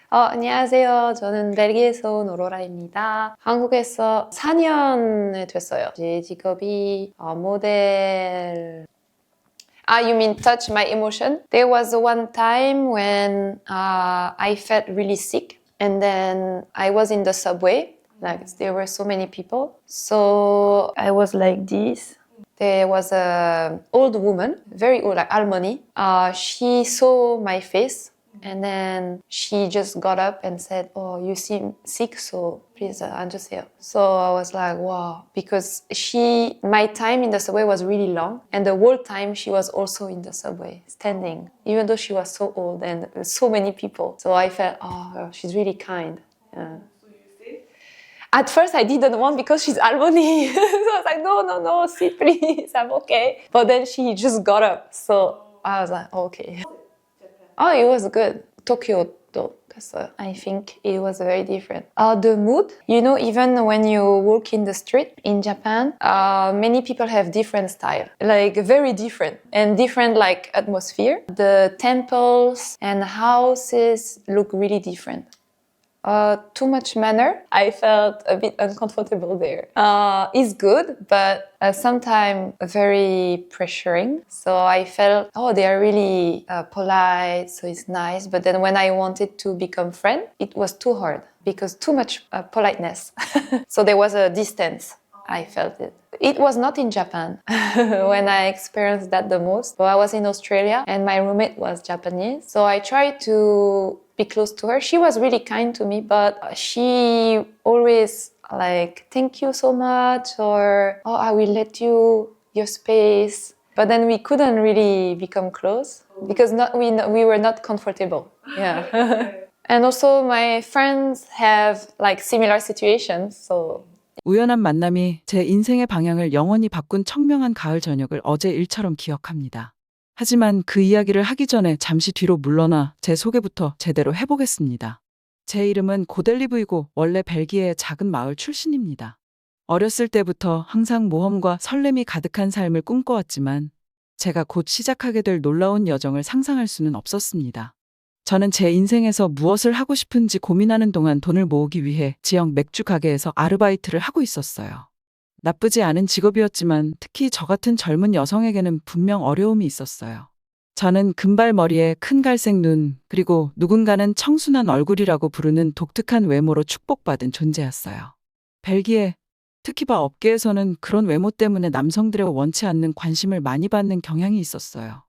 안녕하세요. 저는 벨기에에서 온 오로라입니다. 한국에서 4년 됐어요. 제 직업이 모델. You mean touch my emotion? There was one time when I felt really sick and then I was in the subway. Like there were so many people. So I was like this. There was an old woman, very old, like 할머니. She saw my face and then she just got up and said, "Oh, you seem sick, so please 앉으세요." So I was like, wow, because my time in the subway was really long, and the whole time she was also in the subway, standing, even though she was so old and so many people. So I felt, oh, she's really kind. Yeah. At first, I didn't want because she's 할머니. So I was like, no, sit please, I'm okay. But then she just got up, so I was like, okay. Oh, it was good. Tokyo도 갔어요. I think it was very different. The mood, even when you walk in the street in Japan, many people have different style, like very different and different like atmosphere. The temples and houses look really different. Too much manner. I felt a bit uncomfortable there. It's good, but sometimes very pressuring. So I felt, they are really polite, so it's nice. But then when I wanted to become friend, it was too hard because too much politeness. So there was a distance. I felt it. It was not in Japan when I experienced that the most. So I was in Australia and my roommate was Japanese. So I tried to be close to her. She was really kind to me, but she always like, thank you so much, or, I will let you your space. But then we couldn't really become close because we were not comfortable. Yeah. And also my friends have like similar situations, so 우연한 만남이 제 인생의 방향을 영원히 바꾼 청명한 가을 저녁을 어제 일처럼 기억합니다. 하지만 그 이야기를 하기 전에 잠시 뒤로 물러나 제 소개부터 제대로 해보겠습니다. 제 이름은 고델리브이고 원래 벨기에의 작은 마을 출신입니다. 어렸을 때부터 항상 모험과 설렘이 가득한 삶을 꿈꿔왔지만 제가 곧 시작하게 될 놀라운 여정을 상상할 수는 없었습니다. 저는 제 인생에서 무엇을 하고 싶은지 고민하는 동안 돈을 모으기 위해 지역 맥주 가게에서 아르바이트를 하고 있었어요. 나쁘지 않은 직업이었지만 특히 저 같은 젊은 여성에게는 분명 어려움이 있었어요. 저는 금발머리에 큰 갈색 눈, 그리고 누군가는 청순한 얼굴이라고 부르는 독특한 외모로 축복받은 존재였어요. 벨기에, 특히 바 업계에서는 그런 외모 때문에 남성들의 원치 않는 관심을 많이 받는 경향이 있었어요.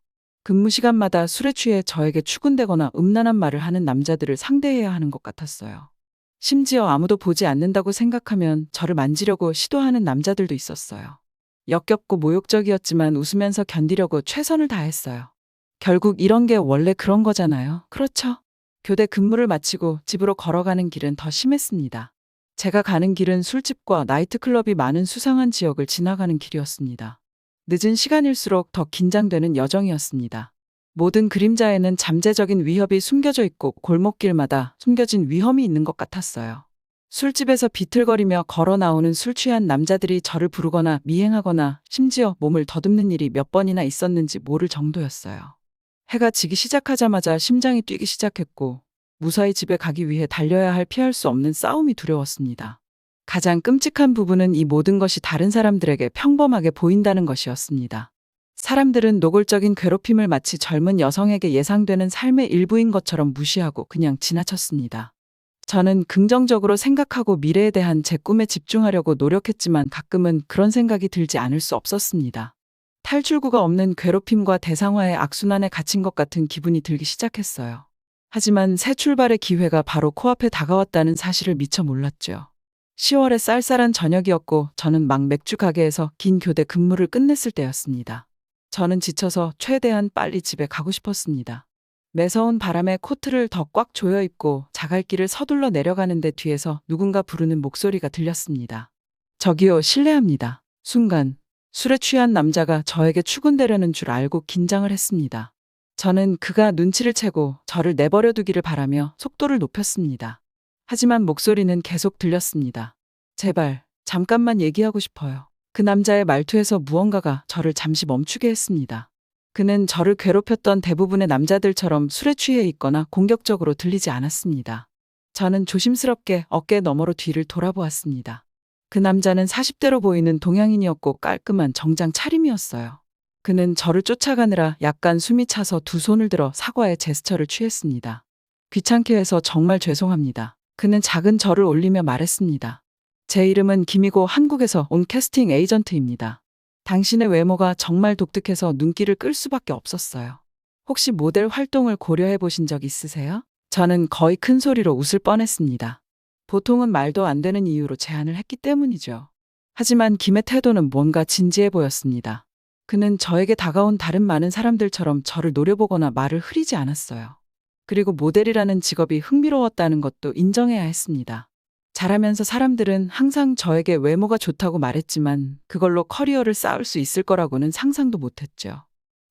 근무 시간마다 술에 취해 저에게 추근대거나 음란한 말을 하는 남자들을 상대해야 하는 것 같았어요. 심지어 아무도 보지 않는다고 생각하면 저를 만지려고 시도하는 남자들도 있었어요. 역겹고 모욕적이었지만 웃으면서 견디려고 최선을 다했어요. 결국 이런 게 원래 그런 거잖아요. 그렇죠? 교대 근무를 마치고 집으로 걸어가는 길은 더 심했습니다. 제가 가는 길은 술집과 나이트클럽이 많은 수상한 지역을 지나가는 길이었습니다. 늦은 시간일수록 더 긴장되는 여정이었습니다. 모든 그림자에는 잠재적인 위협이 숨겨져 있고 골목길마다 숨겨진 위험이 있는 것 같았어요. 술집에서 비틀거리며 걸어 나오는 술 취한 남자들이 저를 부르거나 미행하거나 심지어 몸을 더듬는 일이 몇 번이나 있었는지 모를 정도였어요. 해가 지기 시작하자마자 심장이 뛰기 시작했고 무사히 집에 가기 위해 달려야 할 피할 수 없는 싸움이 두려웠습니다. 가장 끔찍한 부분은 이 모든 것이 다른 사람들에게 평범하게 보인다는 것이었습니다. 사람들은 노골적인 괴롭힘을 마치 젊은 여성에게 예상되는 삶의 일부인 것처럼 무시하고 그냥 지나쳤습니다. 저는 긍정적으로 생각하고 미래에 대한 제 꿈에 집중하려고 노력했지만 가끔은 그런 생각이 들지 않을 수 없었습니다. 탈출구가 없는 괴롭힘과 대상화의 악순환에 갇힌 것 같은 기분이 들기 시작했어요. 하지만 새 출발의 기회가 바로 코앞에 다가왔다는 사실을 미처 몰랐죠. 10월의 쌀쌀한 저녁이었고 저는 막 맥주 가게에서 긴 교대 근무를 끝냈을 때였습니다. 저는 지쳐서 최대한 빨리 집에 가고 싶었습니다. 매서운 바람에 코트를 더 꽉 조여 입고 자갈길을 서둘러 내려가는데 뒤에서 누군가 부르는 목소리가 들렸습니다. 저기요, 실례합니다. 순간 술에 취한 남자가 저에게 추근대려는 줄 알고 긴장을 했습니다. 저는 그가 눈치를 채고 저를 내버려 두기를 바라며 속도를 높였습니다. 하지만 목소리는 계속 들렸습니다. 제발, 잠깐만 얘기하고 싶어요. 그 남자의 말투에서 무언가가 저를 잠시 멈추게 했습니다. 그는 저를 괴롭혔던 대부분의 남자들처럼 술에 취해 있거나 공격적으로 들리지 않았습니다. 저는 조심스럽게 어깨 너머로 뒤를 돌아보았습니다. 그 남자는 40대로 보이는 동양인이었고 깔끔한 정장 차림이었어요. 그는 저를 쫓아가느라 약간 숨이 차서 두 손을 들어 사과의 제스처를 취했습니다. 귀찮게 해서 정말 죄송합니다. 그는 작은 절을 올리며 말했습니다. 제 이름은 김이고 한국에서 온 캐스팅 에이전트입니다. 당신의 외모가 정말 독특해서 눈길을 끌 수밖에 없었어요. 혹시 모델 활동을 고려해 보신 적 있으세요? 저는 거의 큰 소리로 웃을 뻔했습니다. 보통은 말도 안 되는 이유로 제안을 했기 때문이죠. 하지만 김의 태도는 뭔가 진지해 보였습니다. 그는 저에게 다가온 다른 많은 사람들처럼 저를 노려보거나 말을 흐리지 않았어요. 그리고 모델이라는 직업이 흥미로웠다는 것도 인정해야 했습니다. 자라면서 사람들은 항상 저에게 외모가 좋다고 말했지만 그걸로 커리어를 쌓을 수 있을 거라고는 상상도 못했죠.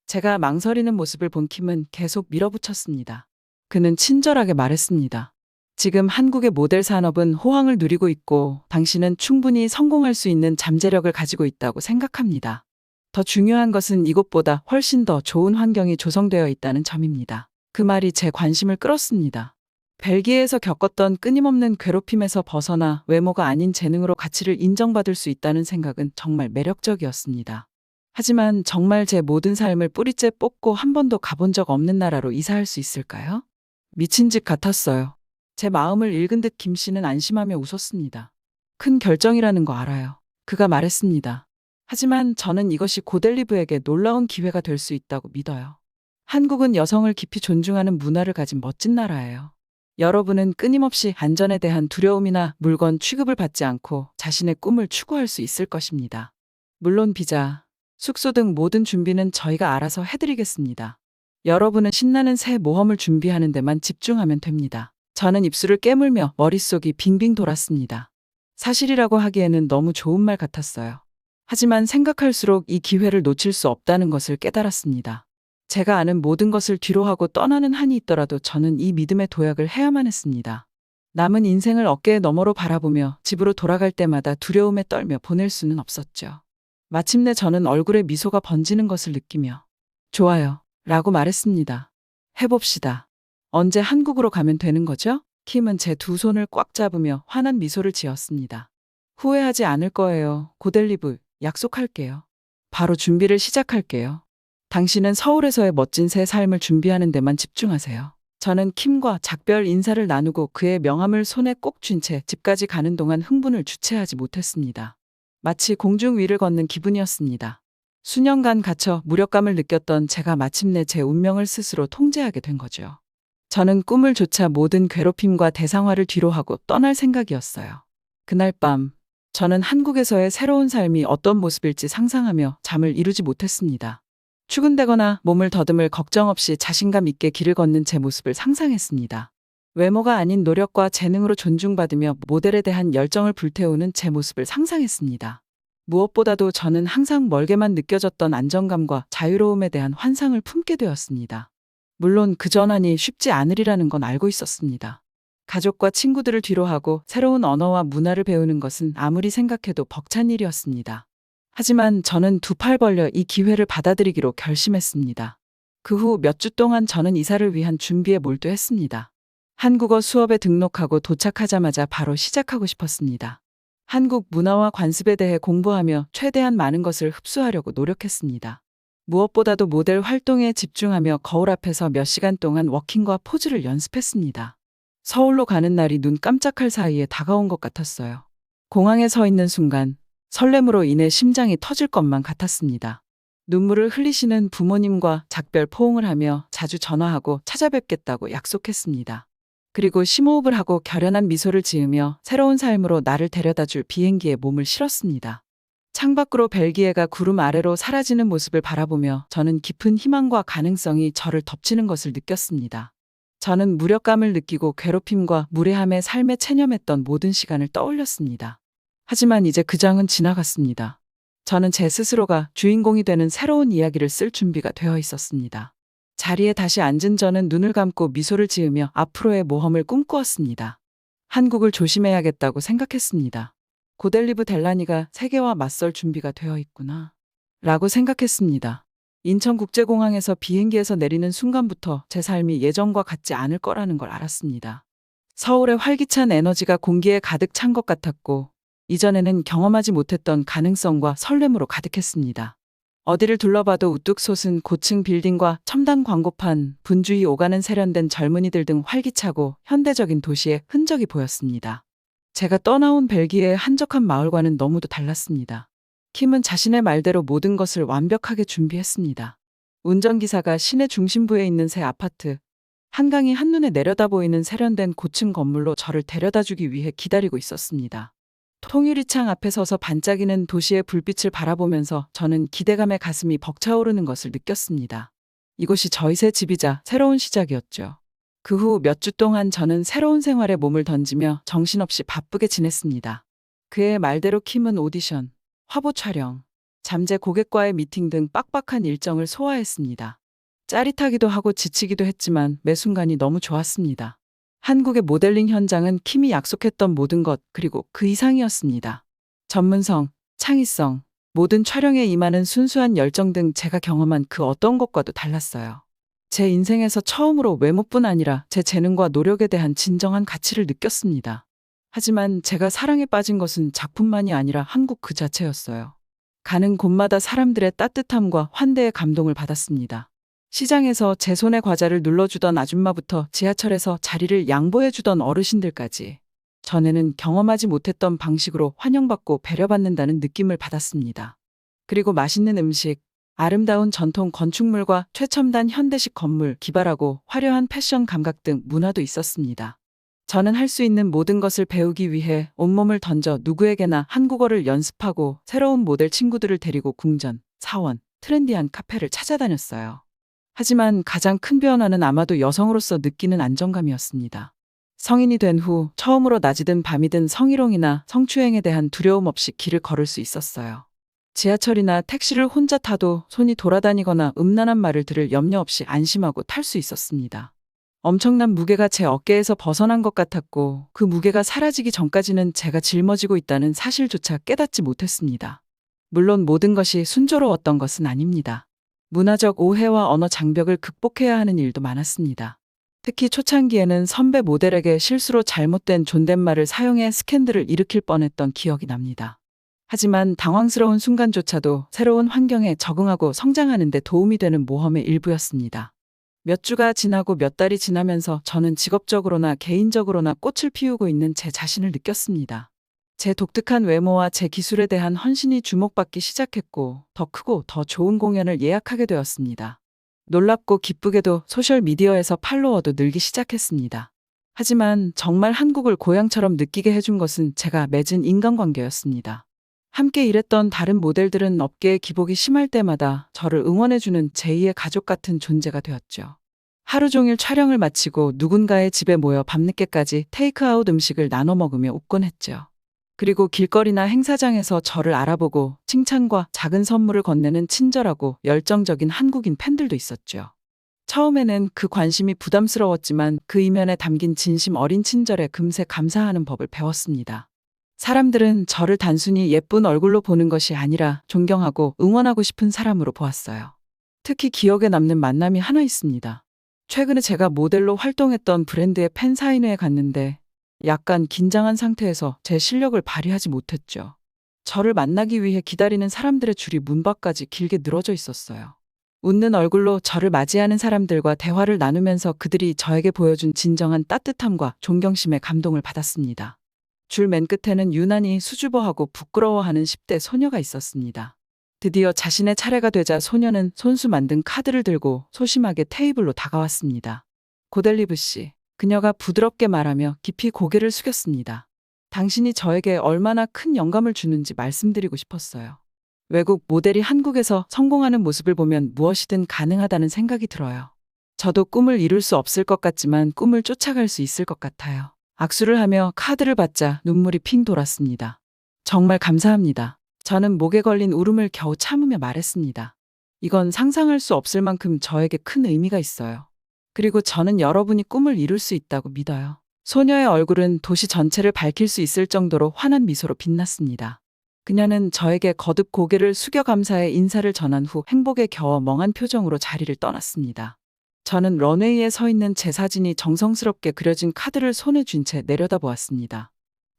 제가 망설이는 모습을 본 킴은 계속 밀어붙였습니다. 그는 친절하게 말했습니다. 지금 한국의 모델 산업은 호황을 누리고 있고 당신은 충분히 성공할 수 있는 잠재력을 가지고 있다고 생각합니다. 더 중요한 것은 이것보다 훨씬 더 좋은 환경이 조성되어 있다는 점입니다. 그 말이 제 관심을 끌었습니다. 벨기에에서 겪었던 끊임없는 괴롭힘에서 벗어나 외모가 아닌 재능으로 가치를 인정받을 수 있다는 생각은 정말 매력적이었습니다. 하지만 정말 제 모든 삶을 뿌리째 뽑고 한 번도 가본 적 없는 나라로 이사할 수 있을까요? 미친 짓 같았어요. 제 마음을 읽은 듯 김 씨는 안심하며 웃었습니다. 큰 결정이라는 거 알아요. 그가 말했습니다. 하지만 저는 이것이 고델리브에게 놀라운 기회가 될 수 있다고 믿어요. 한국은 여성을 깊이 존중하는 문화를 가진 멋진 나라예요. 여러분은 끊임없이 안전에 대한 두려움이나 물건 취급을 받지 않고 자신의 꿈을 추구할 수 있을 것입니다. 물론 비자, 숙소 등 모든 준비는 저희가 알아서 해드리겠습니다. 여러분은 신나는 새 모험을 준비하는 데만 집중하면 됩니다. 저는 입술을 깨물며 머릿속이 빙빙 돌았습니다. 사실이라고 하기에는 너무 좋은 말 같았어요. 하지만 생각할수록 이 기회를 놓칠 수 없다는 것을 깨달았습니다. 제가 아는 모든 것을 뒤로하고 떠나는 한이 있더라도 저는 이 믿음의 도약을 해야만 했습니다. 남은 인생을 어깨에 너머로 바라보며 집으로 돌아갈 때마다 두려움에 떨며 보낼 수는 없었죠. 마침내 저는 얼굴에 미소가 번지는 것을 느끼며 좋아요 라고 말했습니다. 해봅시다. 언제 한국으로 가면 되는 거죠? 킴은 제 두 손을 꽉 잡으며 환한 미소를 지었습니다. 후회하지 않을 거예요. 고델리브 약속할게요. 바로 준비를 시작할게요. 당신은 서울에서의 멋진 새 삶을 준비하는 데만 집중하세요. 저는 킴과 작별 인사를 나누고 그의 명함을 손에 꼭 쥔 채 집까지 가는 동안 흥분을 주체하지 못했습니다. 마치 공중 위를 걷는 기분이었습니다. 수년간 갇혀 무력감을 느꼈던 제가 마침내 제 운명을 스스로 통제하게 된 거죠. 저는 꿈을 좇아 모든 괴롭힘과 대상화를 뒤로하고 떠날 생각이었어요. 그날 밤 저는 한국에서의 새로운 삶이 어떤 모습일지 상상하며 잠을 이루지 못했습니다. 출근되거나 몸을 더듬을 걱정 없이 자신감 있게 길을 걷는 제 모습을 상상했습니다. 외모가 아닌 노력과 재능으로 존중받으며 모델에 대한 열정을 불태우는 제 모습을 상상했습니다. 무엇보다도 저는 항상 멀게만 느껴졌던 안정감과 자유로움에 대한 환상을 품게 되었습니다. 물론 그 전환이 쉽지 않으리라는 건 알고 있었습니다. 가족과 친구들을 뒤로하고 새로운 언어와 문화를 배우는 것은 아무리 생각해도 벅찬 일이었습니다. 하지만 저는 두 팔 벌려 이 기회를 받아들이기로 결심했습니다. 그 후 몇 주 동안 저는 이사를 위한 준비에 몰두했습니다. 한국어 수업에 등록하고 도착하자마자 바로 시작하고 싶었습니다. 한국 문화와 관습에 대해 공부하며 최대한 많은 것을 흡수하려고 노력했습니다. 무엇보다도 모델 활동에 집중하며 거울 앞에서 몇 시간 동안 워킹과 포즈를 연습했습니다. 서울로 가는 날이 눈 깜짝할 사이에 다가온 것 같았어요. 공항에 서 있는 순간 설렘으로 인해 심장이 터질 것만 같았습니다. 눈물을 흘리시는 부모님과 작별 포옹을 하며 자주 전화하고 찾아뵙겠다고 약속했습니다. 그리고 심호흡을 하고 결연한 미소를 지으며 새로운 삶으로 나를 데려다줄 비행기에 몸을 실었습니다. 창밖으로 벨기에가 구름 아래로 사라지는 모습을 바라보며 저는 깊은 희망과 가능성이 저를 덮치는 것을 느꼈습니다. 저는 무력감을 느끼고 괴롭힘과 무례함에 삶에 체념했던 모든 시간을 떠올렸습니다. 하지만 이제 그 장은 지나갔습니다. 저는 제 스스로가 주인공이 되는 새로운 이야기를 쓸 준비가 되어 있었습니다. 자리에 다시 앉은 저는 눈을 감고 미소를 지으며 앞으로의 모험을 꿈꾸었습니다. 한국을 조심해야겠다고 생각했습니다. 고델리브 델라니가 세계와 맞설 준비가 되어 있구나 라고 생각했습니다. 인천국제공항에서 비행기에서 내리는 순간부터 제 삶이 예전과 같지 않을 거라는 걸 알았습니다. 서울의 활기찬 에너지가 공기에 가득 찬 것 같았고, 이전에는 경험하지 못했던 가능성과 설렘으로 가득했습니다. 어디를 둘러봐도 우뚝 솟은 고층 빌딩과 첨단 광고판, 분주히 오가는 세련된 젊은이들 등 활기차고 현대적인 도시의 흔적이 보였습니다. 제가 떠나온 벨기에의 한적한 마을과는 너무도 달랐습니다. 킴은 자신의 말대로 모든 것을 완벽하게 준비했습니다. 운전기사가 시내 중심부에 있는 새 아파트, 한강이 한눈에 내려다 보이는 세련된 고층 건물로 저를 데려다주기 위해 기다리고 있었습니다. 통유리창 앞에 서서 반짝이는 도시의 불빛을 바라보면서 저는 기대감에 가슴이 벅차오르는 것을 느꼈습니다. 이곳이 저희 새 집이자 새로운 시작이었죠. 그 후 몇 주 동안 저는 새로운 생활에 몸을 던지며 정신없이 바쁘게 지냈습니다. 그의 말대로 킴은 오디션, 화보 촬영, 잠재 고객과의 미팅 등 빡빡한 일정을 소화했습니다. 짜릿하기도 하고 지치기도 했지만 매 순간이 너무 좋았습니다. 한국의 모델링 현장은 킴이 약속했던 모든 것 그리고 그 이상이었습니다. 전문성, 창의성, 모든 촬영에 임하는 순수한 열정 등 제가 경험한 그 어떤 것과도 달랐어요. 제 인생에서 처음으로 외모뿐 아니라 제 재능과 노력에 대한 진정한 가치를 느꼈습니다. 하지만 제가 사랑에 빠진 것은 작품만이 아니라 한국 그 자체였어요. 가는 곳마다 사람들의 따뜻함과 환대의 감동을 받았습니다. 시장에서 제 손에 과자를 눌러주던 아줌마부터 지하철에서 자리를 양보해주던 어르신들까지 전에는 경험하지 못했던 방식으로 환영받고 배려받는다는 느낌을 받았습니다. 그리고 맛있는 음식, 아름다운 전통 건축물과 최첨단 현대식 건물, 기발하고 화려한 패션 감각 등 문화도 있었습니다. 저는 할 수 있는 모든 것을 배우기 위해 온몸을 던져 누구에게나 한국어를 연습하고 새로운 모델 친구들을 데리고 궁전, 사원, 트렌디한 카페를 찾아다녔어요. 하지만 가장 큰 변화는 아마도 여성으로서 느끼는 안정감이었습니다. 성인이 된 후 처음으로 낮이든 밤이든 성희롱이나 성추행에 대한 두려움 없이 길을 걸을 수 있었어요. 지하철이나 택시를 혼자 타도 손이 돌아다니거나 음란한 말을 들을 염려 없이 안심하고 탈 수 있었습니다. 엄청난 무게가 제 어깨에서 벗어난 것 같았고 그 무게가 사라지기 전까지는 제가 짊어지고 있다는 사실조차 깨닫지 못했습니다. 물론 모든 것이 순조로웠던 것은 아닙니다. 문화적 오해와 언어 장벽을 극복해야 하는 일도 많았습니다. 특히 초창기에는 선배 모델에게 실수로 잘못된 존댓말을 사용해 스캔들을 일으킬 뻔했던 기억이 납니다. 하지만 당황스러운 순간조차도 새로운 환경에 적응하고 성장하는 데 도움이 되는 모험의 일부였습니다. 몇 주가 지나고 몇 달이 지나면서 저는 직업적으로나 개인적으로나 꽃을 피우고 있는 제 자신을 느꼈습니다. 제 독특한 외모와 제 기술에 대한 헌신이 주목받기 시작했고 더 크고 더 좋은 공연을 예약하게 되었습니다. 놀랍고 기쁘게도 소셜미디어에서 팔로워도 늘기 시작했습니다. 하지만 정말 한국을 고향처럼 느끼게 해준 것은 제가 맺은 인간관계였습니다. 함께 일했던 다른 모델들은 업계의 기복이 심할 때마다 저를 응원해주는 제2의 가족 같은 존재가 되었죠. 하루 종일 촬영을 마치고 누군가의 집에 모여 밤늦게까지 테이크아웃 음식을 나눠 먹으며 웃곤 했죠. 그리고 길거리나 행사장에서 저를 알아보고 칭찬과 작은 선물을 건네는 친절하고 열정적인 한국인 팬들도 있었죠. 처음에는 그 관심이 부담스러웠지만 그 이면에 담긴 진심 어린 친절에 금세 감사하는 법을 배웠습니다. 사람들은 저를 단순히 예쁜 얼굴로 보는 것이 아니라 존경하고 응원하고 싶은 사람으로 보았어요. 특히 기억에 남는 만남이 하나 있습니다. 최근에 제가 모델로 활동했던 브랜드의 팬 사인회에 갔는데 약간 긴장한 상태에서 제 실력을 발휘하지 못했죠. 저를 만나기 위해 기다리는 사람들의 줄이 문 밖까지 길게 늘어져 있었어요. 웃는 얼굴로 저를 맞이하는 사람들과 대화를 나누면서 그들이 저에게 보여준 진정한 따뜻함과 존경심에 감동을 받았습니다. 줄 맨 끝에는 유난히 수줍어하고 부끄러워하는 10대 소녀가 있었습니다. 드디어 자신의 차례가 되자 소녀는 손수 만든 카드를 들고 소심하게 테이블로 다가왔습니다. 고델리브 씨, 그녀가 부드럽게 말하며 깊이 고개를 숙였습니다. 당신이 저에게 얼마나 큰 영감을 주는지 말씀드리고 싶었어요. 외국 모델이 한국에서 성공하는 모습을 보면 무엇이든 가능하다는 생각이 들어요. 저도 꿈을 이룰 수 없을 것 같지만 꿈을 쫓아갈 수 있을 것 같아요. 악수를 하며 카드를 받자 눈물이 핑 돌았습니다. 정말 감사합니다. 저는 목에 걸린 울음을 겨우 참으며 말했습니다. 이건 상상할 수 없을 만큼 저에게 큰 의미가 있어요. 그리고 저는 여러분이 꿈을 이룰 수 있다고 믿어요. 소녀의 얼굴은 도시 전체를 밝힐 수 있을 정도로 환한 미소로 빛났습니다. 그녀는 저에게 거듭 고개를 숙여 감사의 인사를 전한 후 행복에 겨워 멍한 표정으로 자리를 떠났습니다. 저는 런웨이에 서 있는 제 사진이 정성스럽게 그려진 카드를 손에 쥔 채 내려다보았습니다.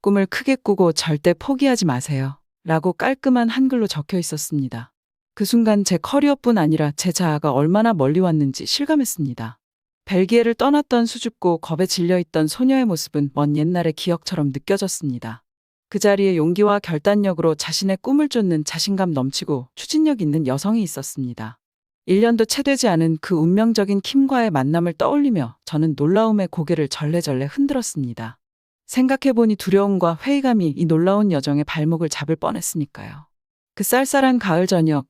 꿈을 크게 꾸고 절대 포기하지 마세요. 라고 깔끔한 한글로 적혀 있었습니다. 그 순간 제 커리어뿐 아니라 제 자아가 얼마나 멀리 왔는지 실감했습니다. 벨기에를 떠났던 수줍고 겁에 질려있던 소녀의 모습은 먼 옛날의 기억처럼 느껴졌습니다. 그 자리에 용기와 결단력으로 자신의 꿈을 쫓는 자신감 넘치고 추진력 있는 여성이 있었습니다. 1년도 채 되지 않은 그 운명적인 킴과의 만남을 떠올리며 저는 놀라움에 고개를 절레절레 흔들었습니다. 생각해보니 두려움과 회의감이 이 놀라운 여정의 발목을 잡을 뻔했으니까요. 그 쌀쌀한 가을 저녁,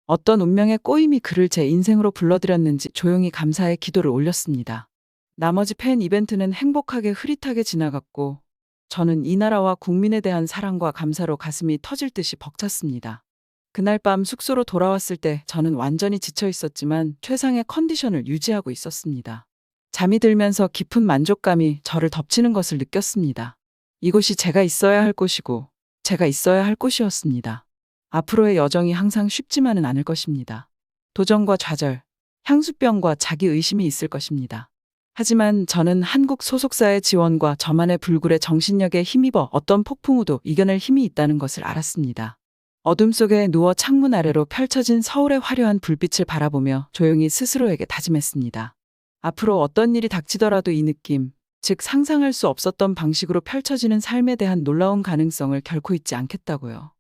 어떤 운명의 꼬임이 그를 제 인생으로 불러들였는지 조용히 감사의 기도를 올렸습니다. 나머지 팬 이벤트는 행복하게 흐릿하게 지나갔고 저는 이 나라와 국민에 대한 사랑과 감사로 가슴이 터질 듯이 벅찼습니다. 그날 밤 숙소로 돌아왔을 때 저는 완전히 지쳐 있었지만 최상의 컨디션을 유지하고 있었습니다. 잠이 들면서 깊은 만족감이 저를 덮치는 것을 느꼈습니다. 이곳이 제가 있어야 할 곳이고 제가 있어야 할 곳이었습니다. 앞으로의 여정이 항상 쉽지만은 않을 것입니다. 도전과 좌절, 향수병과 자기의심이 있을 것입니다. 하지만 저는 한국 소속사의 지원과 저만의 불굴의 정신력에 힘입어 어떤 폭풍우도 이겨낼 힘이 있다는 것을 알았습니다. 어둠 속에 누워 창문 아래로 펼쳐진 서울의 화려한 불빛을 바라보며 조용히 스스로에게 다짐했습니다. 앞으로 어떤 일이 닥치더라도 이 느낌, 즉 상상할 수 없었던 방식으로 펼쳐지는 삶에 대한 놀라운 가능성을 결코 잊지 않겠다고요.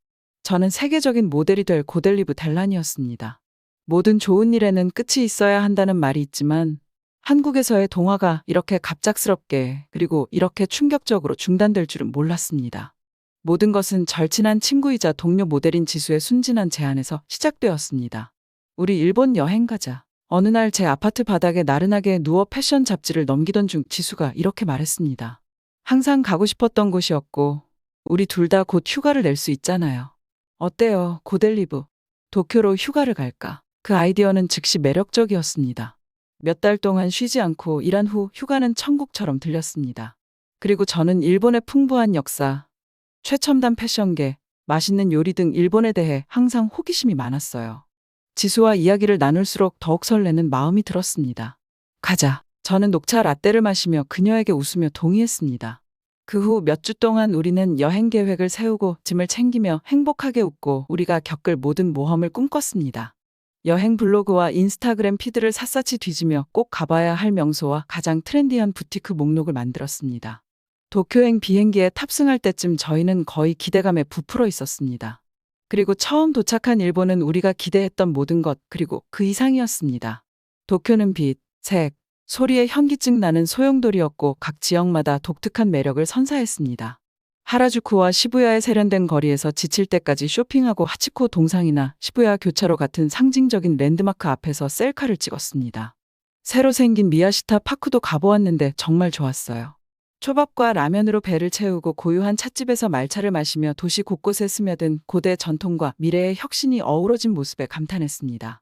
저는 세계적인 모델이 될 고델리브 델란이었습니다. 모든 좋은 일에는 끝이 있어야 한다는 말이 있지만 한국에서의 동화가 이렇게 갑작스럽게 그리고 이렇게 충격적으로 중단될 줄은 몰랐습니다. 모든 것은 절친한 친구이자 동료 모델인 지수의 순진한 제안에서 시작되었습니다. 우리 일본 여행 가자. 어느 날 제 아파트 바닥에 나른하게 누워 패션 잡지를 넘기던 중 지수가 이렇게 말했습니다. 항상 가고 싶었던 곳이었고 우리 둘 다 곧 휴가를 낼 수 있잖아요. 어때요, 고델리브? 도쿄로 휴가를 갈까? 그 아이디어는 즉시 매력적이었습니다. 몇 달 동안 쉬지 않고 일한 후 휴가는 천국처럼 들렸습니다. 그리고 저는 일본의 풍부한 역사, 최첨단 패션계, 맛있는 요리 등 일본에 대해 항상 호기심이 많았어요. 지수와 이야기를 나눌수록 더욱 설레는 마음이 들었습니다. 가자. 저는 녹차 라떼를 마시며 그녀에게 웃으며 동의했습니다. 그 후 몇 주 동안 우리는 여행 계획을 세우고 짐을 챙기며 행복하게 웃고 우리가 겪을 모든 모험을 꿈꿨습니다. 여행 블로그와 인스타그램 피드를 샅샅이 뒤지며 꼭 가봐야 할 명소와 가장 트렌디한 부티크 목록을 만들었습니다. 도쿄행 비행기에 탑승할 때쯤 저희는 거의 기대감에 부풀어 있었습니다. 그리고 처음 도착한 일본은 우리가 기대했던 모든 것 그리고 그 이상이었습니다. 도쿄는 빛, 색, 소리에 현기증 나는 소용돌이였고 각 지역마다 독특한 매력을 선사했습니다. 하라주쿠와 시부야의 세련된 거리에서 지칠 때까지 쇼핑하고 하치코 동상이나 시부야 교차로 같은 상징적인 랜드마크 앞에서 셀카를 찍었습니다. 새로 생긴 미야시타 파크도 가보았는데 정말 좋았어요. 초밥과 라면으로 배를 채우고 고유한 찻집에서 말차를 마시며 도시 곳곳에 스며든 고대 전통과 미래의 혁신이 어우러진 모습에 감탄했습니다.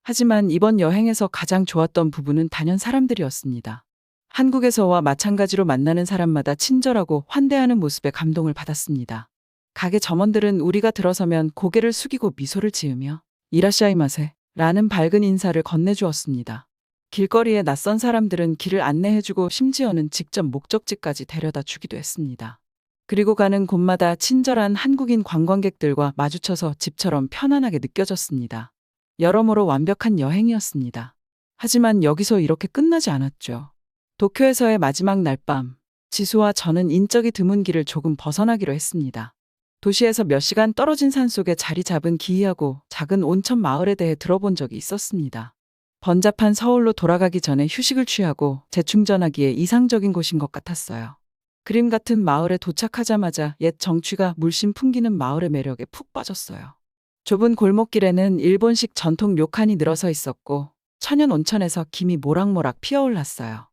하지만 이번 여행에서 가장 좋았던 부분은 단연 사람들이었습니다. 한국에서와 마찬가지로 만나는 사람마다 친절하고 환대하는 모습에 감동을 받았습니다. 가게 점원들은 우리가 들어서면 고개를 숙이고 미소를 지으며 이라샤이마세 라는 밝은 인사를 건네주었습니다. 길거리에 낯선 사람들은 길을 안내해주고 심지어는 직접 목적지까지 데려다 주기도 했습니다. 그리고 가는 곳마다 친절한 한국인 관광객들과 마주쳐서 집처럼 편안하게 느껴졌습니다. 여러모로 완벽한 여행이었습니다. 하지만 여기서 이렇게 끝나지 않았죠. 도쿄에서의 마지막 날밤, 지수와 저는 인적이 드문 길을 조금 벗어나기로 했습니다. 도시에서 몇 시간 떨어진 산속에 자리 잡은 기이하고 작은 온천 마을에 대해 들어본 적이 있었습니다. 번잡한 서울로 돌아가기 전에 휴식을 취하고 재충전하기에 이상적인 곳인 것 같았어요. 그림 같은 마을에 도착하자마자 옛 정취가 물씬 풍기는 마을의 매력에 푹 빠졌어요. 좁은 골목길에는 일본식 전통 료칸이 늘어서 있었고 천연 온천에서 김이 모락모락 피어올랐어요.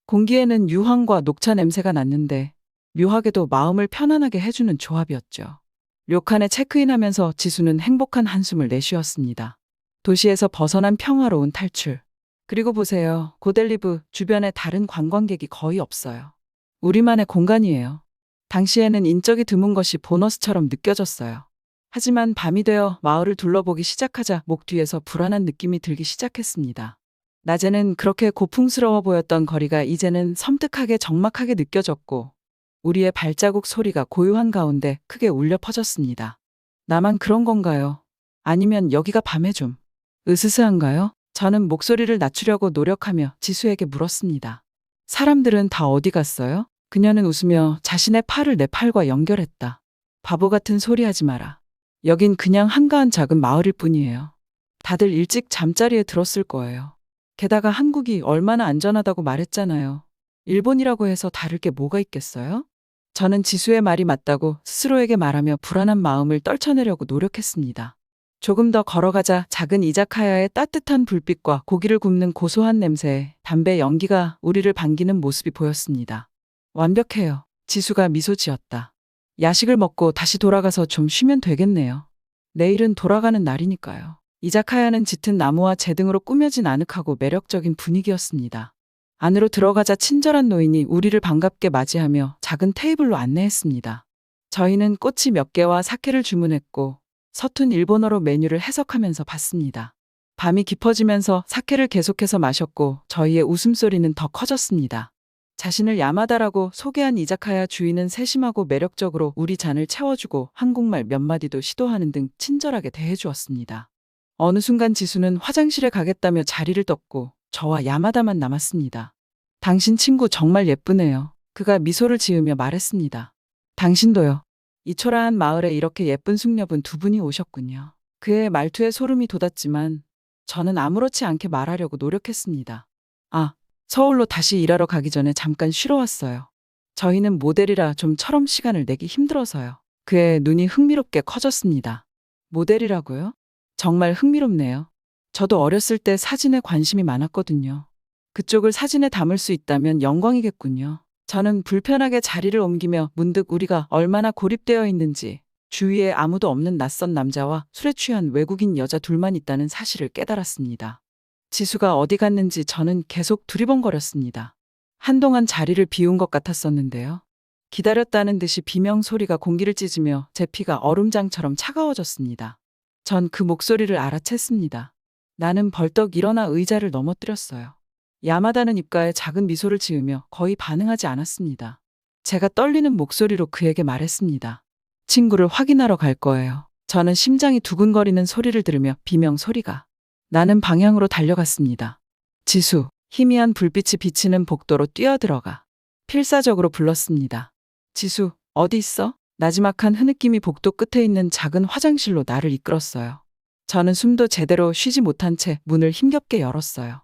공기에는 유황과 녹차 냄새가 났는데 묘하게도 마음을 편안하게 해주는 조합이었죠. 료칸에 체크인하면서 지수는 행복한 한숨을 내쉬었습니다. 도시에서 벗어난 평화로운 탈출. 그리고 보세요. 고델리브 주변에 다른 관광객이 거의 없어요. 우리만의 공간이에요. 당시에는 인적이 드문 것이 보너스처럼 느껴졌어요. 하지만 밤이 되어 마을을 둘러보기 시작하자 목 뒤에서 불안한 느낌이 들기 시작했습니다. 낮에는 그렇게 고풍스러워 보였던 거리가 이제는 섬뜩하게 적막하게 느껴졌고 우리의 발자국 소리가 고요한 가운데 크게 울려 퍼졌습니다. 나만 그런 건가요? 아니면 여기가 밤에 좀 으스스한가요? 저는 목소리를 낮추려고 노력하며 지수에게 물었습니다. 사람들은 다 어디 갔어요? 그녀는 웃으며 자신의 팔을 내 팔과 연결했다. 바보 같은 소리 하지 마라. 여긴 그냥 한가한 작은 마을일 뿐이에요. 다들 일찍 잠자리에 들었을 거예요. 게다가 한국이 얼마나 안전하다고 말했잖아요. 일본이라고 해서 다를 게 뭐가 있겠어요? 저는 지수의 말이 맞다고 스스로에게 말하며 불안한 마음을 떨쳐내려고 노력했습니다. 조금 더 걸어가자 작은 이자카야의 따뜻한 불빛과 고기를 굽는 고소한 냄새에 담배 연기가 우리를 반기는 모습이 보였습니다. 완벽해요. 지수가 미소 지었다. 야식을 먹고 다시 돌아가서 좀 쉬면 되겠네요. 내일은 돌아가는 날이니까요. 이자카야는 짙은 나무와 제등으로 꾸며진 아늑하고 매력적인 분위기였습니다. 안으로 들어가자 친절한 노인이 우리를 반갑게 맞이하며 작은 테이블로 안내했습니다. 저희는 꼬치 몇 개와 사케를 주문했고 서툰 일본어로 메뉴를 해석하면서 봤습니다. 밤이 깊어지면서 사케를 계속해서 마셨고 저희의 웃음소리는 더 커졌습니다. 자신을 야마다라고 소개한 이자카야 주인은 세심하고 매력적으로 우리 잔을 채워주고 한국말 몇 마디도 시도하는 등 친절하게 대해주었습니다. 어느 순간 지수는 화장실에 가겠다며 자리를 떴고 저와 야마다만 남았습니다. 당신 친구 정말 예쁘네요. 그가 미소를 지으며 말했습니다. 당신도요. 이 초라한 마을에 이렇게 예쁜 숙녀분 두 분이 오셨군요. 그의 말투에 소름이 돋았지만 저는 아무렇지 않게 말하려고 노력했습니다. 아, 서울로 다시 일하러 가기 전에 잠깐 쉬러 왔어요. 저희는 모델이라 좀처럼 시간을 내기 힘들어서요. 그의 눈이 흥미롭게 커졌습니다. 모델이라고요? 정말 흥미롭네요. 저도 어렸을 때 사진에 관심이 많았거든요. 그쪽을 사진에 담을 수 있다면 영광이겠군요. 저는 불편하게 자리를 옮기며 문득 우리가 얼마나 고립되어 있는지, 주위에 아무도 없는 낯선 남자와 술에 취한 외국인 여자 둘만 있다는 사실을 깨달았습니다. 지수가 어디 갔는지 저는 계속 두리번거렸습니다. 한동안 자리를 비운 것 같았었는데요. 기다렸다는 듯이 비명 소리가 공기를 찢으며 제 피가 얼음장처럼 차가워졌습니다. 전 그 목소리를 알아챘습니다. 나는 벌떡 일어나 의자를 넘어뜨렸어요. 야마다는 입가에 작은 미소를 지으며 거의 반응하지 않았습니다. 제가 떨리는 목소리로 그에게 말했습니다. 친구를 확인하러 갈 거예요. 저는 심장이 두근거리는 소리를 들으며 비명 소리가 나는 방향으로 달려갔습니다. 지수, 희미한 불빛이 비치는 복도로 뛰어들어가 필사적으로 불렀습니다. 지수, 어디 있어? 나지막한 흐느낌이 복도 끝에 있는 작은 화장실로 나를 이끌었어요. 저는 숨도 제대로 쉬지 못한 채 문을 힘겹게 열었어요.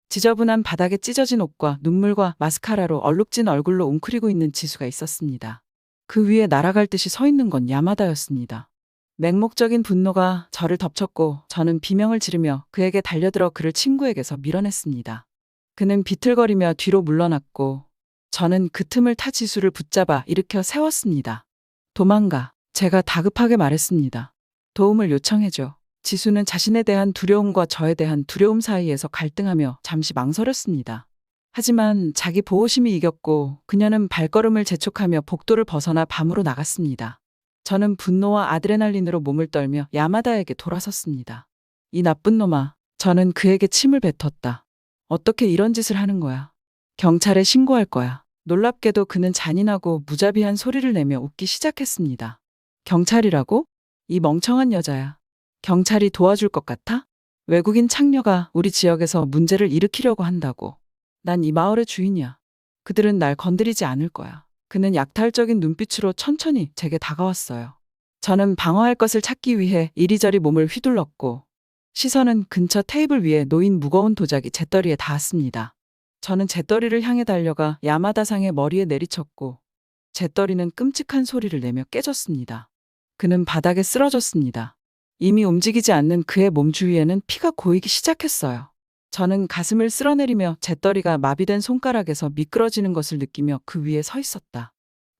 지저분한 바닥에 찢어진 옷과 눈물과 마스카라로 얼룩진 얼굴로 웅크리고 있는 지수가 있었습니다. 그 위에 날아갈 듯이 서 있는 건 야마다였습니다. 맹목적인 분노가 저를 덮쳤고 저는 비명을 지르며 그에게 달려들어 그를 친구에게서 밀어냈습니다. 그는 비틀거리며 뒤로 물러났고 저는 그 틈을 타 지수를 붙잡아 일으켜 세웠습니다. 도망가. 제가 다급하게 말했습니다. 도움을 요청해줘. 지수는 자신에 대한 두려움과 저에 대한 두려움 사이에서 갈등하며 잠시 망설였습니다. 하지만 자기 보호심이 이겼고 그녀는 발걸음을 재촉하며 복도를 벗어나 밤으로 나갔습니다. 저는 분노와 아드레날린으로 몸을 떨며 야마다에게 돌아섰습니다. 이 나쁜 놈아. 저는 그에게 침을 뱉었다. 어떻게 이런 짓을 하는 거야? 경찰에 신고할 거야. 놀랍게도 그는 잔인하고 무자비한 소리를 내며 웃기 시작했습니다. 경찰이라고? 이 멍청한 여자야. 경찰이 도와줄 것 같아? 외국인 창녀가 우리 지역에서 문제를 일으키려고 한다고. 난 이 마을의 주인이야. 그들은 날 건드리지 않을 거야. 그는 약탈적인 눈빛으로 천천히 제게 다가왔어요. 저는 방어할 것을 찾기 위해 이리저리 몸을 휘둘렀고 시선은 근처 테이블 위에 놓인 무거운 도자기 재떨이에 닿았습니다. 저는 재떨이를 향해 달려가 야마다상의 머리에 내리쳤고 재떨이는 끔찍한 소리를 내며 깨졌습니다. 그는 바닥에 쓰러졌습니다. 이미 움직이지 않는 그의 몸 주위에는 피가 고이기 시작했어요. 저는 가슴을 쓸어내리며 재떨이가 마비된 손가락에서 미끄러지는 것을 느끼며 그 위에 서 있었다.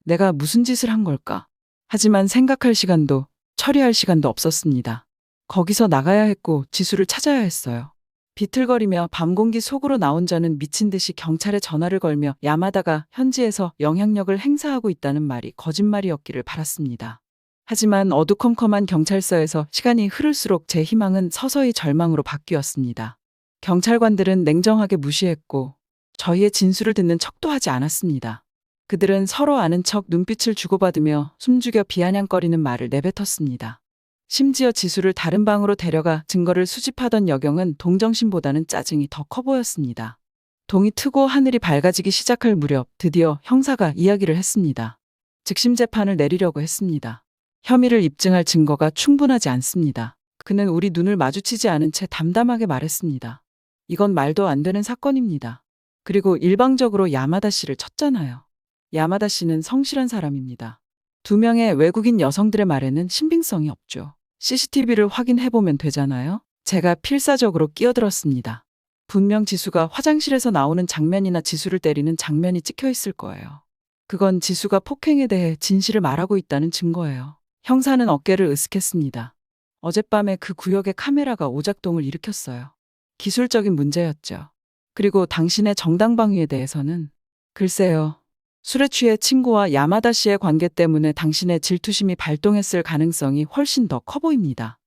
내가 무슨 짓을 한 걸까? 하지만 생각할 시간도 처리할 시간도 없었습니다. 거기서 나가야 했고 지수를 찾아야 했어요. 비틀거리며 밤 공기 속으로 나온 저는 미친 듯이 경찰에 전화를 걸며 야마다가 현지에서 영향력을 행사하고 있다는 말이 거짓말이었기를 바랐습니다. 하지만 어두컴컴한 경찰서에서 시간이 흐를수록 제 희망은 서서히 절망으로 바뀌었습니다. 경찰관들은 냉정하게 무시했고 저희의 진술을 듣는 척도 하지 않았습니다. 그들은 서로 아는 척 눈빛을 주고받으며 숨죽여 비아냥거리는 말을 내뱉었습니다. 심지어 지수를 다른 방으로 데려가 증거를 수집하던 여경은 동정심보다는 짜증이 더 커 보였습니다. 동이 트고 하늘이 밝아지기 시작할 무렵 드디어 형사가 이야기를 했습니다. 즉심 재판을 내리려고 했습니다. 혐의를 입증할 증거가 충분하지 않습니다. 그는 우리 눈을 마주치지 않은 채 담담하게 말했습니다. 이건 말도 안 되는 사건입니다. 그리고 일방적으로 야마다 씨를 쳤잖아요. 야마다 씨는 성실한 사람입니다. 2명의 외국인 여성들의 말에는 신빙성이 없죠. CCTV를 확인해보면 되잖아요. 제가 필사적으로 끼어들었습니다. 분명 지수가 화장실에서 나오는 장면이나 지수를 때리는 장면이 찍혀 있을 거예요. 그건 지수가 폭행에 대해 진실을 말하고 있다는 증거예요. 형사는 어깨를 으쓱했습니다. 어젯밤에 그 구역의 카메라가 오작동을 일으켰어요. 기술적인 문제였죠. 그리고 당신의 정당방위에 대해서는 글쎄요. 술에 취해 친구와 야마다 씨의 관계 때문에 당신의 질투심이 발동했을 가능성이 훨씬 더 커 보입니다.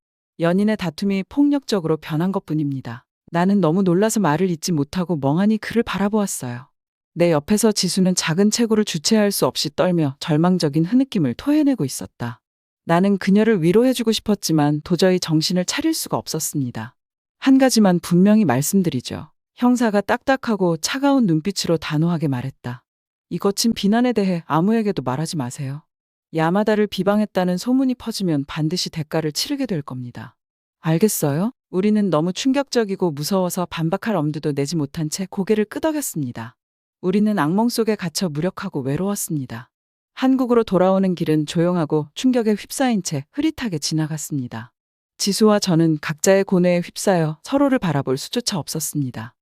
연인의 다툼이 폭력적으로 변한 것뿐입니다. 나는 너무 놀라서 말을 잇지 못하고 멍하니 그를 바라보았어요. 내 옆에서 지수는 작은 체구를 주체할 수 없이 떨며 절망적인 흐느낌을 토해내고 있었다. 나는 그녀를 위로해주고 싶었지만 도저히 정신을 차릴 수가 없었습니다. 한 가지만 분명히 말씀드리죠. 형사가 딱딱하고 차가운 눈빛으로 단호하게 말했다. 이 거친 비난에 대해 아무에게도 말하지 마세요. 야마다를 비방했다는 소문이 퍼지면 반드시 대가를 치르게 될 겁니다. 알겠어요? 우리는 너무 충격적이고 무서워서 반박할 엄두도 내지 못한 채 고개를 끄덕였습니다. 우리는 악몽 속에 갇혀 무력하고 외로웠습니다. 한국으로 돌아오는 길은 조용하고 충격에 휩싸인 채 흐릿하게 지나갔습니다. 지수와 저는 각자의 고뇌에 휩싸여 서로를 바라볼 수조차 없었습니다.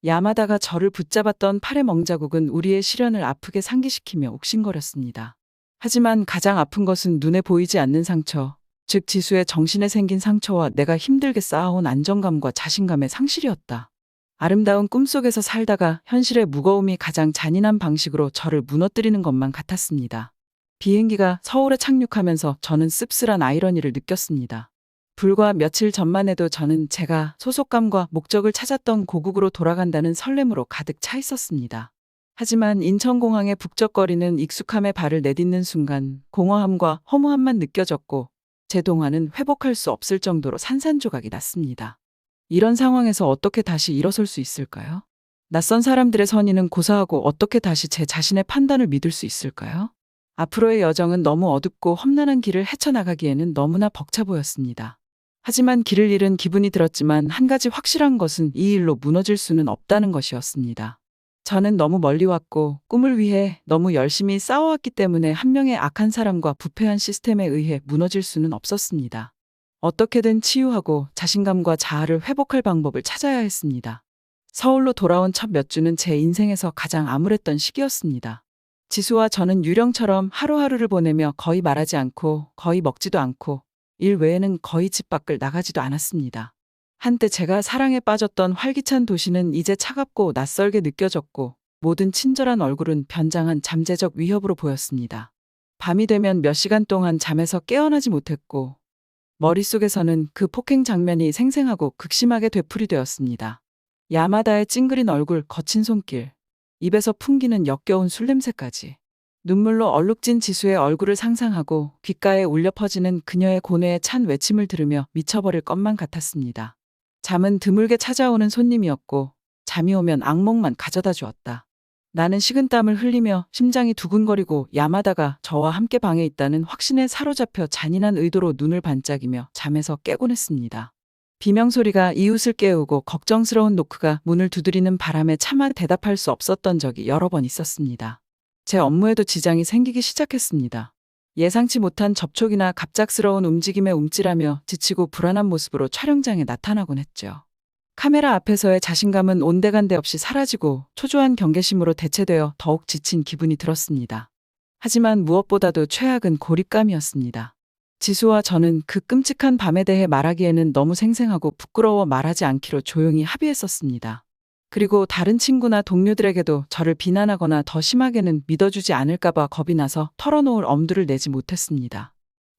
야마다가 저를 붙잡았던 팔의 멍자국은 우리의 시련을 아프게 상기시키며 욱신거렸습니다. 하지만 가장 아픈 것은 눈에 보이지 않는 상처, 즉 지수의 정신에 생긴 상처와 내가 힘들게 쌓아온 안정감과 자신감의 상실이었다. 아름다운 꿈속에서 살다가 현실의 무거움이 가장 잔인한 방식으로 저를 무너뜨리는 것만 같았습니다. 비행기가 서울에 착륙하면서 저는 씁쓸한 아이러니를 느꼈습니다. 불과 며칠 전만 해도 저는 제가 소속감과 목적을 찾았던 고국으로 돌아간다는 설렘으로 가득 차 있었습니다. 하지만 인천공항의 북적거리는 익숙함에 발을 내딛는 순간 공허함과 허무함만 느껴졌고 제 동화는 회복할 수 없을 정도로 산산조각이 났습니다. 이런 상황에서 어떻게 다시 일어설 수 있을까요? 낯선 사람들의 선의는 고사하고 어떻게 다시 제 자신의 판단을 믿을 수 있을까요? 앞으로의 여정은 너무 어둡고 험난한 길을 헤쳐나가기에는 너무나 벅차 보였습니다. 하지만 길을 잃은 기분이 들었지만 한 가지 확실한 것은 이 일로 무너질 수는 없다는 것이었습니다. 저는 너무 멀리 왔고 꿈을 위해 너무 열심히 싸워왔기 때문에 한 명의 악한 사람과 부패한 시스템에 의해 무너질 수는 없었습니다. 어떻게든 치유하고 자신감과 자아를 회복할 방법을 찾아야 했습니다. 서울로 돌아온 첫 몇 주는 제 인생에서 가장 암울했던 시기였습니다. 지수와 저는 유령처럼 하루하루를 보내며 거의 말하지 않고 거의 먹지도 않고 일 외에는 거의 집 밖을 나가지도 않았습니다. 한때 제가 사랑에 빠졌던 활기찬 도시는 이제 차갑고 낯설게 느껴졌고 모든 친절한 얼굴은 변장한 잠재적 위협으로 보였습니다. 밤이 되면 몇 시간 동안 잠에서 깨어나지 못했고 머릿속에서는 그 폭행 장면이 생생하고 극심하게 되풀이되었습니다. 야마다의 찡그린 얼굴, 거친 손길, 입에서 풍기는 역겨운 술 냄새까지. 눈물로 얼룩진 지수의 얼굴을 상상하고 귓가에 울려 퍼지는 그녀의 고뇌에 찬 외침을 들으며 미쳐버릴 것만 같았습니다. 잠은 드물게 찾아오는 손님이었고 잠이 오면 악몽만 가져다 주었다. 나는 식은땀을 흘리며 심장이 두근거리고 야마다가 저와 함께 방에 있다는 확신에 사로잡혀 잔인한 의도로 눈을 반짝이며 잠에서 깨곤 했습니다. 비명소리가 이웃을 깨우고 걱정스러운 노크가 문을 두드리는 바람에 차마 대답할 수 없었던 적이 여러 번 있었습니다. 제 업무에도 지장이 생기기 시작했습니다. 예상치 못한 접촉이나 갑작스러운 움직임에 움찔하며 지치고 불안한 모습으로 촬영장에 나타나곤 했죠. 카메라 앞에서의 자신감은 온데간데 없이 사라지고 초조한 경계심으로 대체되어 더욱 지친 기분이 들었습니다. 하지만 무엇보다도 최악은 고립감이었습니다. 지수와 저는 그 끔찍한 밤에 대해 말하기에는 너무 생생하고 부끄러워 말하지 않기로 조용히 합의했었습니다. 그리고 다른 친구나 동료들에게도 저를 비난하거나 더 심하게는 믿어주지 않을까봐 겁이 나서 털어놓을 엄두를 내지 못했습니다.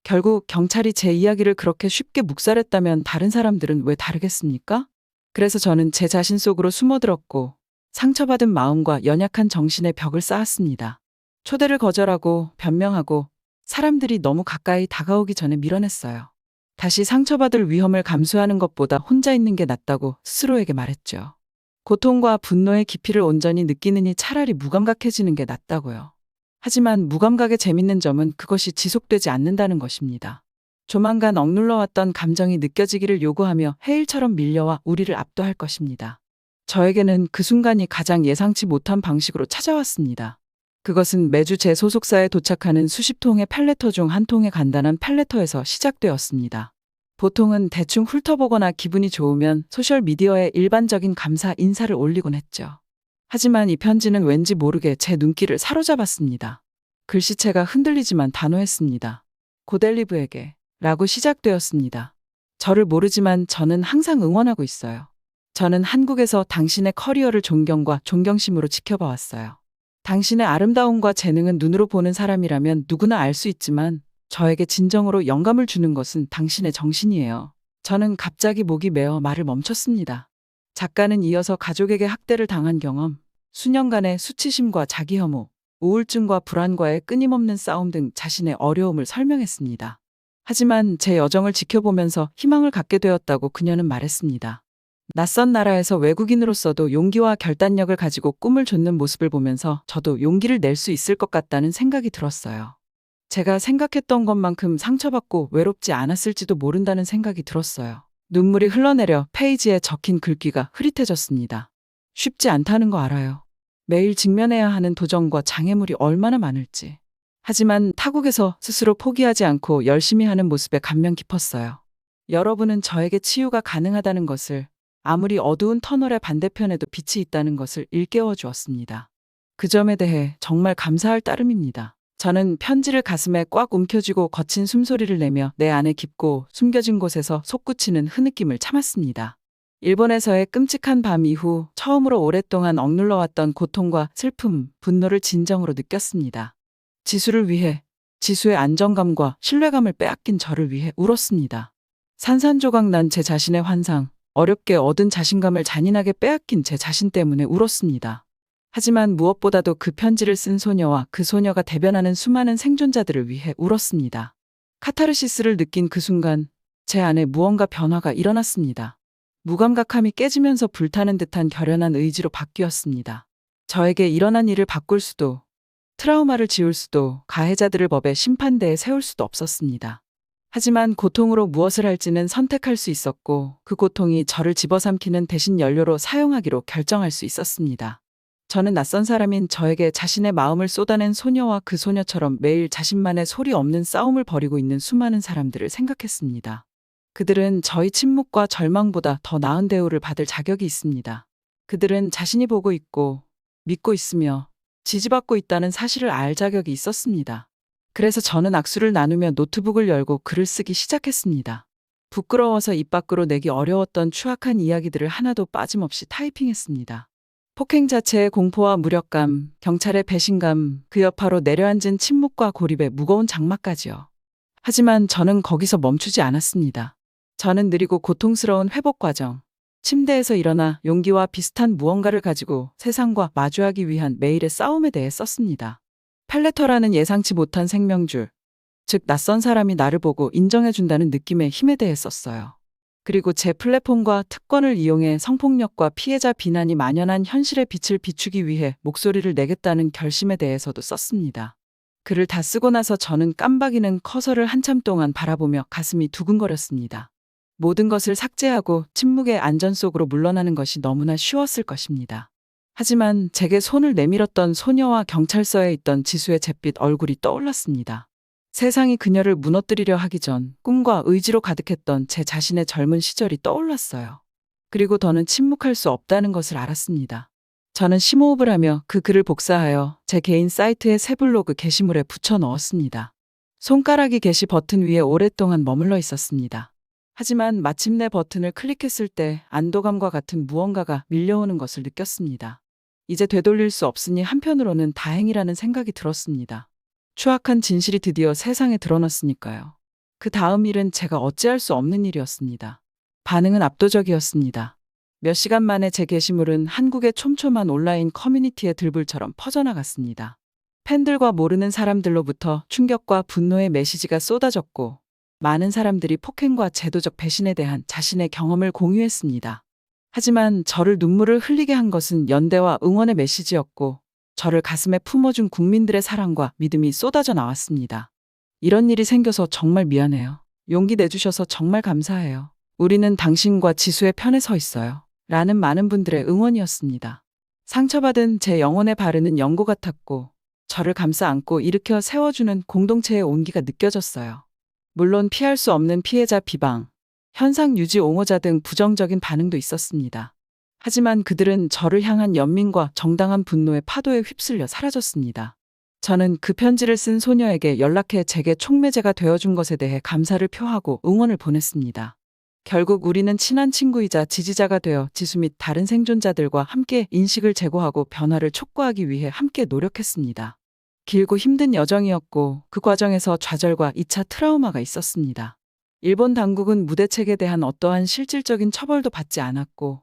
결국 경찰이 제 이야기를 그렇게 쉽게 묵살했다면 다른 사람들은 왜 다르겠습니까? 그래서 저는 제 자신 속으로 숨어들었고 상처받은 마음과 연약한 정신의 벽을 쌓았습니다. 초대를 거절하고 변명하고 사람들이 너무 가까이 다가오기 전에 밀어냈어요. 다시 상처받을 위험을 감수하는 것보다 혼자 있는 게 낫다고 스스로에게 말했죠. 고통과 분노의 깊이를 온전히 느끼느니 차라리 무감각해지는 게 낫다고요. 하지만 무감각의 재밌는 점은 그것이 지속되지 않는다는 것입니다. 조만간 억눌러왔던 감정이 느껴지기를 요구하며 해일처럼 밀려와 우리를 압도할 것입니다. 저에게는 그 순간이 가장 예상치 못한 방식으로 찾아왔습니다. 그것은 매주 제 소속사에 도착하는 수십 통의 펠레터 중 한 통의 간단한 펠레터에서 시작되었습니다. 보통은 대충 훑어보거나 기분이 좋으면 소셜미디어에 일반적인 감사 인사를 올리곤 했죠. 하지만 이 편지는 왠지 모르게 제 눈길을 사로잡았습니다. 글씨체가 흔들리지만 단호했습니다. 고델리브에게 라고 시작되었습니다. 저를 모르지만 저는 항상 응원하고 있어요. 저는 한국에서 당신의 커리어를 존경과 존경심으로 지켜봐왔어요. 당신의 아름다움과 재능은 눈으로 보는 사람이라면 누구나 알 수 있지만 저에게 진정으로 영감을 주는 것은 당신의 정신이에요. 저는 갑자기 목이 메어 말을 멈췄습니다. 작가는 이어서 가족에게 학대를 당한 경험, 수년간의 수치심과 자기 혐오, 우울증과 불안과의 끊임없는 싸움 등 자신의 어려움을 설명했습니다. 하지만 제 여정을 지켜보면서 희망을 갖게 되었다고 그녀는 말했습니다. 낯선 나라에서 외국인으로서도 용기와 결단력을 가지고 꿈을 좇는 모습을 보면서 저도 용기를 낼 수 있을 것 같다는 생각이 들었어요. 제가 생각했던 것만큼 상처받고 외롭지 않았을지도 모른다는 생각이 들었어요. 눈물이 흘러내려 페이지에 적힌 글귀가 흐릿해졌습니다. 쉽지 않다는 거 알아요. 매일 직면해야 하는 도전과 장애물이 얼마나 많을지. 하지만 타국에서 스스로 포기하지 않고 열심히 하는 모습에 감명 깊었어요. 여러분은 저에게 치유가 가능하다는 것을, 아무리 어두운 터널의 반대편에도 빛이 있다는 것을 일깨워 주었습니다. 그 점에 대해 정말 감사할 따름입니다. 저는 편지를 가슴에 꽉 움켜쥐고 거친 숨소리를 내며 내 안에 깊고 숨겨진 곳에서 솟구치는 흐느낌을 참았습니다. 일본에서의 끔찍한 밤 이후 처음으로 오랫동안 억눌러왔던 고통과 슬픔, 분노를 진정으로 느꼈습니다. 지수를 위해, 지수의 안정감과 신뢰감을 빼앗긴 저를 위해 울었습니다. 산산조각 난 제 자신의 환상, 어렵게 얻은 자신감을 잔인하게 빼앗긴 제 자신 때문에 울었습니다. 하지만 무엇보다도 그 편지를 쓴 소녀와 그 소녀가 대변하는 수많은 생존자들을 위해 울었습니다. 카타르시스를 느낀 그 순간 제 안에 무언가 변화가 일어났습니다. 무감각함이 깨지면서 불타는 듯한 결연한 의지로 바뀌었습니다. 저에게 일어난 일을 바꿀 수도, 트라우마를 지울 수도, 가해자들을 법의 심판대에 세울 수도 없었습니다. 하지만 고통으로 무엇을 할지는 선택할 수 있었고 그 고통이 저를 집어삼키는 대신 연료로 사용하기로 결정할 수 있었습니다. 저는 낯선 사람인 저에게 자신의 마음을 쏟아낸 소녀와 그 소녀처럼 매일 자신만의 소리 없는 싸움을 벌이고 있는 수많은 사람들을 생각했습니다. 그들은 저희 침묵과 절망보다 더 나은 대우를 받을 자격이 있습니다. 그들은 자신이 보고 있고 믿고 있으며 지지받고 있다는 사실을 알 자격이 있었습니다. 그래서 저는 악수를 나누며 노트북을 열고 글을 쓰기 시작했습니다. 부끄러워서 입 밖으로 내기 어려웠던 추악한 이야기들을 하나도 빠짐없이 타이핑했습니다. 폭행 자체의 공포와 무력감, 경찰의 배신감, 그 여파로 내려앉은 침묵과 고립의 무거운 장막까지요. 하지만 저는 거기서 멈추지 않았습니다. 저는 느리고 고통스러운 회복 과정, 침대에서 일어나 용기와 비슷한 무언가를 가지고 세상과 마주하기 위한 매일의 싸움에 대해 썼습니다. 펠레터라는 예상치 못한 생명줄, 즉 낯선 사람이 나를 보고 인정해준다는 느낌의 힘에 대해 썼어요. 그리고 제 플랫폼과 특권을 이용해 성폭력과 피해자 비난이 만연한 현실의 빛을 비추기 위해 목소리를 내겠다는 결심에 대해서도 썼습니다. 글을 다 쓰고 나서 저는 깜박이는 커서를 한참 동안 바라보며 가슴이 두근거렸습니다. 모든 것을 삭제하고 침묵의 안전 속으로 물러나는 것이 너무나 쉬웠을 것입니다. 하지만 제게 손을 내밀었던 소녀와 경찰서에 있던 지수의 잿빛 얼굴이 떠올랐습니다. 세상이 그녀를 무너뜨리려 하기 전 꿈과 의지로 가득했던 제 자신의 젊은 시절이 떠올랐어요. 그리고 더는 침묵할 수 없다는 것을 알았습니다. 저는 심호흡을 하며 그 글을 복사하여 제 개인 사이트의 새 블로그 게시물에 붙여 넣었습니다. 손가락이 게시 버튼 위에 오랫동안 머물러 있었습니다. 하지만 마침내 버튼을 클릭했을 때 안도감과 같은 무언가가 밀려오는 것을 느꼈습니다. 이제 되돌릴 수 없으니 한편으로는 다행이라는 생각이 들었습니다. 추악한 진실이 드디어 세상에 드러났으니까요. 그 다음 일은 제가 어찌할 수 없는 일이었습니다. 반응은 압도적이었습니다. 몇 시간 만에 제 게시물은 한국의 촘촘한 온라인 커뮤니티의 들불처럼 퍼져나갔습니다. 팬들과 모르는 사람들로부터 충격과 분노의 메시지가 쏟아졌고, 많은 사람들이 폭행과 제도적 배신에 대한 자신의 경험을 공유했습니다. 하지만 저를 눈물을 흘리게 한 것은 연대와 응원의 메시지였고, 저를 가슴에 품어준 국민들의 사랑과 믿음이 쏟아져 나왔습니다. 이런 일이 생겨서 정말 미안해요. 용기 내주셔서 정말 감사해요. 우리는 당신과 지수의 편에 서 있어요. 라는 많은 분들의 응원이었습니다. 상처받은 제 영혼의 바르는 연고 같았고, 저를 감싸 안고 일으켜 세워주는 공동체의 온기가 느껴졌어요. 물론 피할 수 없는 피해자 비방, 현상 유지 옹호자 등 부정적인 반응도 있었습니다. 하지만 그들은 저를 향한 연민과 정당한 분노의 파도에 휩쓸려 사라졌습니다. 저는 그 편지를 쓴 소녀에게 연락해 제게 촉매제가 되어준 것에 대해 감사를 표하고 응원을 보냈습니다. 결국 우리는 친한 친구이자 지지자가 되어 지수 및 다른 생존자들과 함께 인식을 제고하고 변화를 촉구하기 위해 함께 노력했습니다. 길고 힘든 여정이었고 그 과정에서 좌절과 2차 트라우마가 있었습니다. 일본 당국은 무대책에 대한 어떠한 실질적인 처벌도 받지 않았고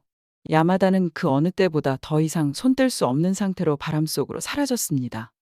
야마다는 그 어느 때보다 더 이상 손 뗄 수 없는 상태로 바람 속으로 사라졌습니다.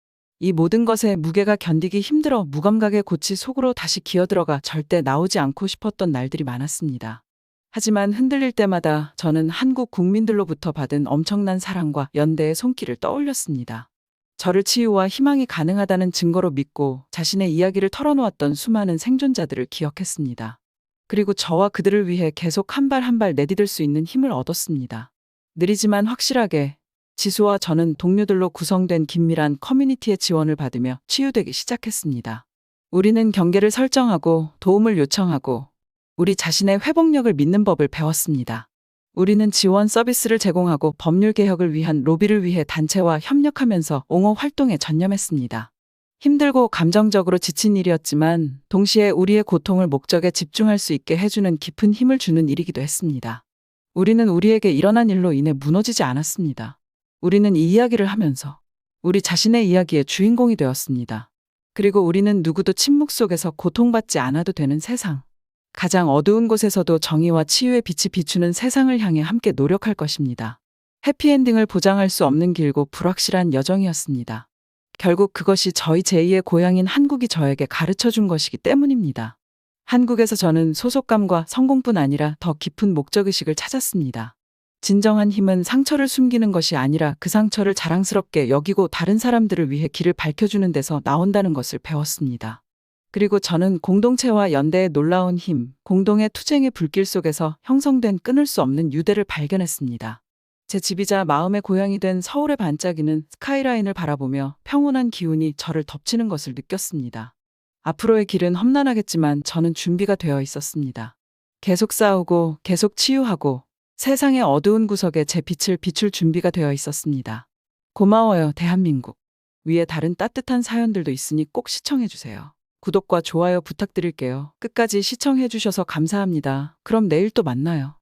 이 모든 것에 무게가 견디기 힘들어 무감각의 고치 속으로 다시 기어들어가 절대 나오지 않고 싶었던 날들이 많았습니다. 하지만 흔들릴 때마다 저는 한국 국민들로부터 받은 엄청난 사랑과 연대의 손길을 떠올렸습니다. 저를 치유와 희망이 가능하다는 증거로 믿고 자신의 이야기를 털어놓았던 수많은 생존자들을 기억했습니다. 그리고 저와 그들을 위해 계속 한 발 한 발 내디딜 수 있는 힘을 얻었습니다. 느리지만 확실하게 지수와 저는 동료들로 구성된 긴밀한 커뮤니티의 지원을 받으며 치유되기 시작했습니다. 우리는 경계를 설정하고 도움을 요청하고 우리 자신의 회복력을 믿는 법을 배웠습니다. 우리는 지원 서비스를 제공하고 법률 개혁을 위한 로비를 위해 단체와 협력하면서 옹호 활동에 전념했습니다. 힘들고 감정적으로 지친 일이었지만 동시에 우리의 고통을 목적에 집중할 수 있게 해주는 깊은 힘을 주는 일이기도 했습니다. 우리는 우리에게 일어난 일로 인해 무너지지 않았습니다. 우리는 이 이야기를 하면서 우리 자신의 이야기의 주인공이 되었습니다. 그리고 우리는 누구도 침묵 속에서 고통받지 않아도 되는 세상, 가장 어두운 곳에서도 정의와 치유의 빛이 비추는 세상을 향해 함께 노력할 것입니다. 해피엔딩을 보장할 수 없는 길고 불확실한 여정이었습니다. 결국 그것이 저희 제2의 고향인 한국이 저에게 가르쳐준 것이기 때문입니다. 한국에서 저는 소속감과 성공뿐 아니라 더 깊은 목적의식을 찾았습니다. 진정한 힘은 상처를 숨기는 것이 아니라 그 상처를 자랑스럽게 여기고 다른 사람들을 위해 길을 밝혀주는 데서 나온다는 것을 배웠습니다. 그리고 저는 공동체와 연대의 놀라운 힘, 공동의 투쟁의 불길 속에서 형성된 끊을 수 없는 유대를 발견했습니다. 제 집이자 마음의 고향이 된 서울의 반짝이는 스카이라인을 바라보며 평온한 기운이 저를 덮치는 것을 느꼈습니다. 앞으로의 길은 험난하겠지만 저는 준비가 되어 있었습니다. 계속 싸우고 계속 치유하고 세상의 어두운 구석에 제 빛을 비출 준비가 되어 있었습니다. 고마워요, 대한민국. 위에 다른 따뜻한 사연들도 있으니 꼭 시청해주세요. 구독과 좋아요 부탁드릴게요. 끝까지 시청해주셔서 감사합니다. 그럼 내일 또 만나요.